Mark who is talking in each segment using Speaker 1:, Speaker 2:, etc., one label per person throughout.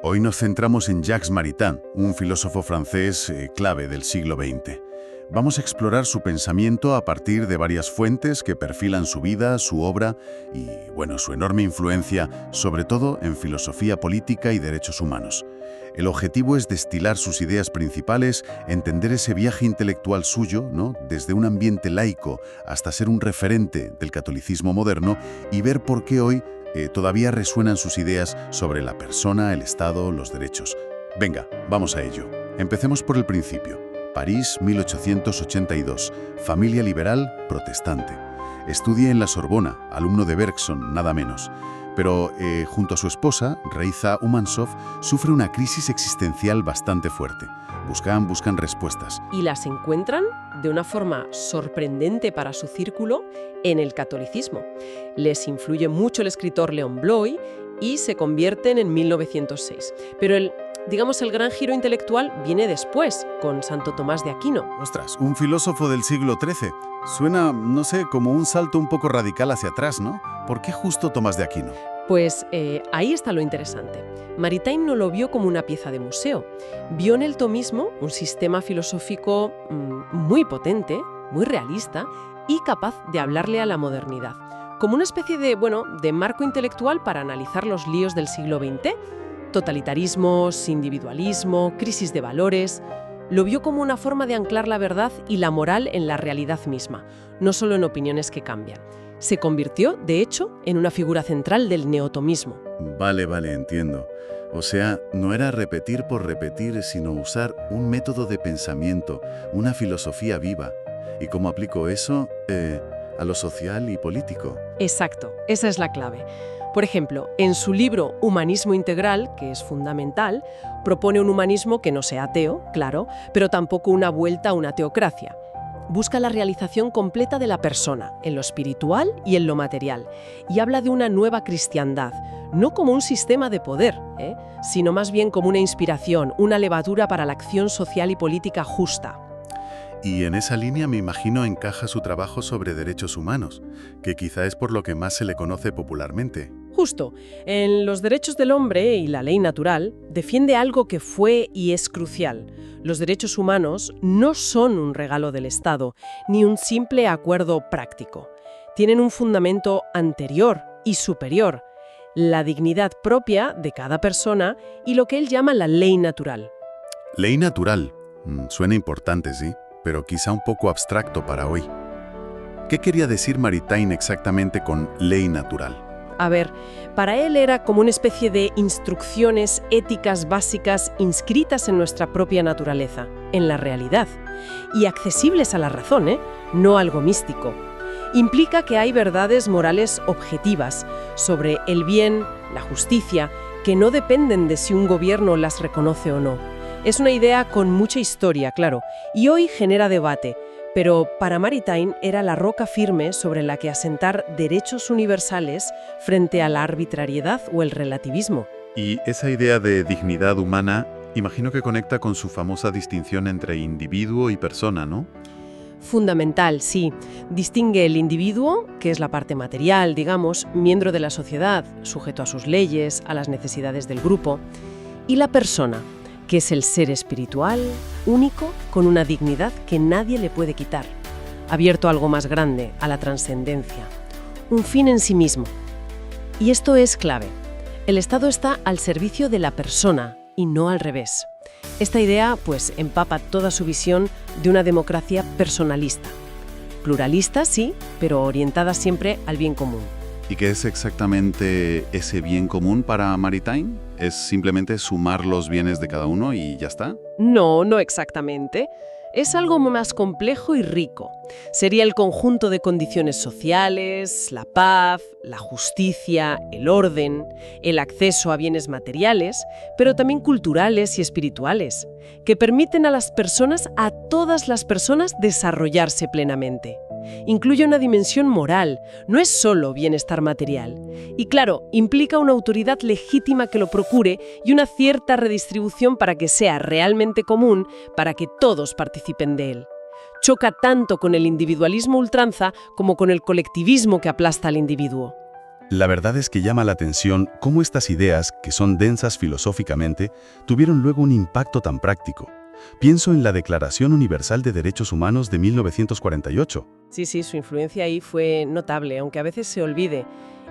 Speaker 1: Hoy nos centramos en Jacques Maritain, un filósofo francés clave del siglo XX. Vamos a explorar su pensamiento a partir de varias fuentes que perfilan su vida, su obra y, su enorme influencia, sobre todo en filosofía política y derechos humanos. El objetivo es destilar sus ideas principales, entender ese viaje intelectual suyo, ¿no?, desde un ambiente laico hasta ser un referente del catolicismo moderno y ver por qué hoy todavía resuenan sus ideas sobre la persona, el Estado, los derechos. Venga, vamos a ello. Empecemos por el principio. París, 1882. Familia liberal, protestante. Estudia en la Sorbona, alumno de Bergson, nada menos. Pero junto a su esposa, Reiza Umansov, sufre una crisis existencial bastante fuerte. Buscan respuestas.
Speaker 2: Y las encuentran de una forma sorprendente para su círculo en el catolicismo. Les influye mucho el escritor León Bloy y se convierten en 1906. Pero el gran giro intelectual viene después, con Santo Tomás de Aquino.
Speaker 1: Ostras, un filósofo del siglo XIII. Suena, como un salto un poco radical hacia atrás, ¿no? ¿Por qué justo Tomás de Aquino?
Speaker 2: Pues ahí está lo interesante. Maritain no lo vio como una pieza de museo. Vio en el tomismo un sistema filosófico muy potente, muy realista y capaz de hablarle a la modernidad. Como una especie de marco intelectual para analizar los líos del siglo XX. Totalitarismos, individualismo, crisis de valores. Lo vio como una forma de anclar la verdad y la moral en la realidad misma, no solo en opiniones que cambian. Se convirtió, de hecho, en una figura central del neotomismo.
Speaker 1: Vale, entiendo. O sea, no era repetir por repetir, sino usar un método de pensamiento, una filosofía viva. ¿Y cómo aplicó eso a lo social y político?
Speaker 2: Exacto, esa es la clave. Por ejemplo, en su libro Humanismo Integral, que es fundamental, propone un humanismo que no sea ateo, claro, pero tampoco una vuelta a una teocracia. Busca la realización completa de la persona, en lo espiritual y en lo material, y habla de una nueva cristiandad, no como un sistema de poder, sino más bien como una inspiración, una levadura para la acción social y política justa.
Speaker 1: Y en esa línea me imagino encaja su trabajo sobre derechos humanos, que quizá es por lo que más se le conoce popularmente.
Speaker 2: Justo, en Los derechos del hombre y la ley natural, defiende algo que fue y es crucial. Los derechos humanos no son un regalo del Estado, ni un simple acuerdo práctico. Tienen un fundamento anterior y superior, la dignidad propia de cada persona y lo que él llama la ley natural.
Speaker 1: Ley natural. Suena importante, sí, pero quizá un poco abstracto para hoy. ¿Qué quería decir Maritain exactamente con ley natural?
Speaker 2: A ver, para él era como una especie de instrucciones éticas básicas inscritas en nuestra propia naturaleza, en la realidad, y accesibles a la razón, no algo místico. Implica que hay verdades morales objetivas sobre el bien, la justicia, que no dependen de si un gobierno las reconoce o no. Es una idea con mucha historia, claro, y hoy genera debate. Pero para Maritain era la roca firme sobre la que asentar derechos universales frente a la arbitrariedad o el relativismo.
Speaker 1: Y esa idea de dignidad humana, imagino que conecta con su famosa distinción entre individuo y persona, ¿no?
Speaker 2: Fundamental, sí. Distingue el individuo, que es la parte material, miembro de la sociedad, sujeto a sus leyes, a las necesidades del grupo, y la persona, que es el ser espiritual, único, con una dignidad que nadie le puede quitar, abierto a algo más grande, a la trascendencia, un fin en sí mismo. Y esto es clave. El Estado está al servicio de la persona y no al revés. Esta idea, empapa toda su visión de una democracia personalista. Pluralista, sí, pero orientada siempre al bien común.
Speaker 1: ¿Y qué es exactamente ese bien común para Maritain? ¿Es simplemente sumar los bienes de cada uno y ya está?
Speaker 2: No exactamente. Es algo más complejo y rico. Sería el conjunto de condiciones sociales, la paz, la justicia, el orden, el acceso a bienes materiales, pero también culturales y espirituales, que permiten a todas las personas, desarrollarse plenamente. Incluye una dimensión moral, no es solo bienestar material. Y claro, implica una autoridad legítima que lo procure y una cierta redistribución para que sea realmente común, para que todos participen de él. Choca tanto con el individualismo ultranza como con el colectivismo que aplasta al individuo.
Speaker 3: La verdad es que llama la atención cómo estas ideas, que son densas filosóficamente, tuvieron luego un impacto tan práctico. Pienso en la Declaración Universal de Derechos Humanos de 1948.
Speaker 2: Sí, su influencia ahí fue notable, aunque a veces se olvide.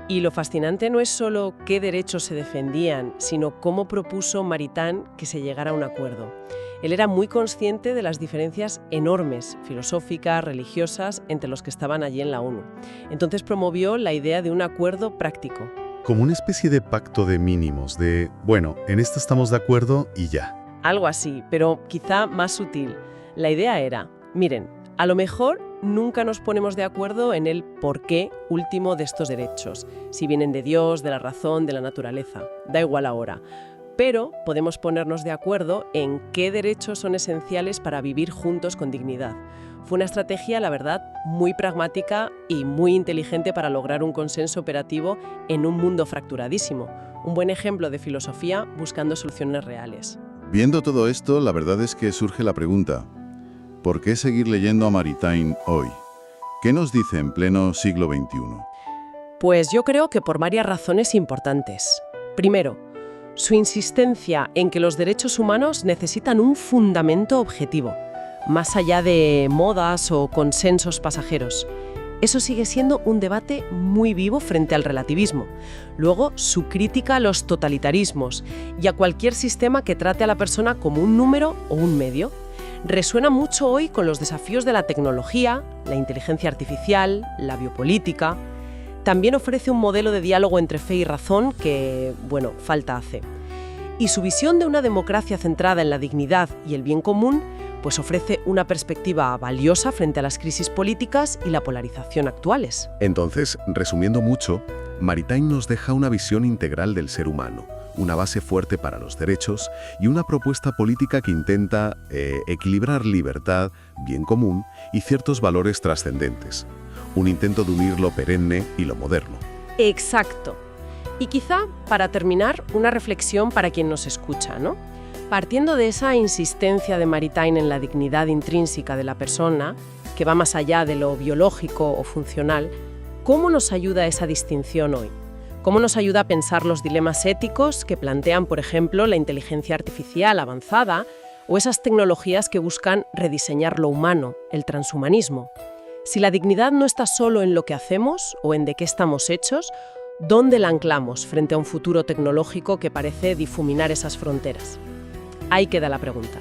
Speaker 2: Y lo fascinante no es solo qué derechos se defendían, sino cómo propuso Maritain que se llegara a un acuerdo. Él era muy consciente de las diferencias enormes, filosóficas, religiosas, entre los que estaban allí en la ONU. Entonces promovió la idea de un acuerdo práctico.
Speaker 3: Como una especie de pacto de mínimos, bueno, en esto estamos de acuerdo y ya.
Speaker 2: Algo así, pero quizá más sutil. La idea era, miren, a lo mejor nunca nos ponemos de acuerdo en el porqué último de estos derechos, si vienen de Dios, de la razón, de la naturaleza, da igual ahora. Pero podemos ponernos de acuerdo en qué derechos son esenciales para vivir juntos con dignidad. Fue una estrategia, la verdad, muy pragmática y muy inteligente para lograr un consenso operativo en un mundo fracturadísimo. Un buen ejemplo de filosofía buscando soluciones reales.
Speaker 1: Viendo todo esto, la verdad es que surge la pregunta, ¿por qué seguir leyendo a Maritain hoy? ¿Qué nos dice en pleno siglo XXI?
Speaker 2: Pues yo creo que por varias razones importantes. Primero, su insistencia en que los derechos humanos necesitan un fundamento objetivo, más allá de modas o consensos pasajeros. Eso sigue siendo un debate muy vivo frente al relativismo. Luego, su crítica a los totalitarismos y a cualquier sistema que trate a la persona como un número o un medio. Resuena mucho hoy con los desafíos de la tecnología, la inteligencia artificial, la biopolítica. También ofrece un modelo de diálogo entre fe y razón que, falta hace. Y su visión de una democracia centrada en la dignidad y el bien común, pues ofrece una perspectiva valiosa frente a las crisis políticas y la polarización actuales.
Speaker 4: Entonces, resumiendo mucho, Maritain nos deja una visión integral del ser humano, una base fuerte para los derechos y una propuesta política que intenta equilibrar libertad, bien común y ciertos valores trascendentes. Un intento de unir lo perenne y lo moderno.
Speaker 2: Exacto. Y quizá, para terminar, una reflexión para quien nos escucha, ¿no? Partiendo de esa insistencia de Maritain en la dignidad intrínseca de la persona, que va más allá de lo biológico o funcional, ¿cómo nos ayuda esa distinción hoy? ¿Cómo nos ayuda a pensar los dilemas éticos que plantean, por ejemplo, la inteligencia artificial avanzada o esas tecnologías que buscan rediseñar lo humano, el transhumanismo? Si la dignidad no está solo en lo que hacemos o en de qué estamos hechos, ¿dónde la anclamos frente a un futuro tecnológico que parece difuminar esas fronteras? Ahí queda la pregunta.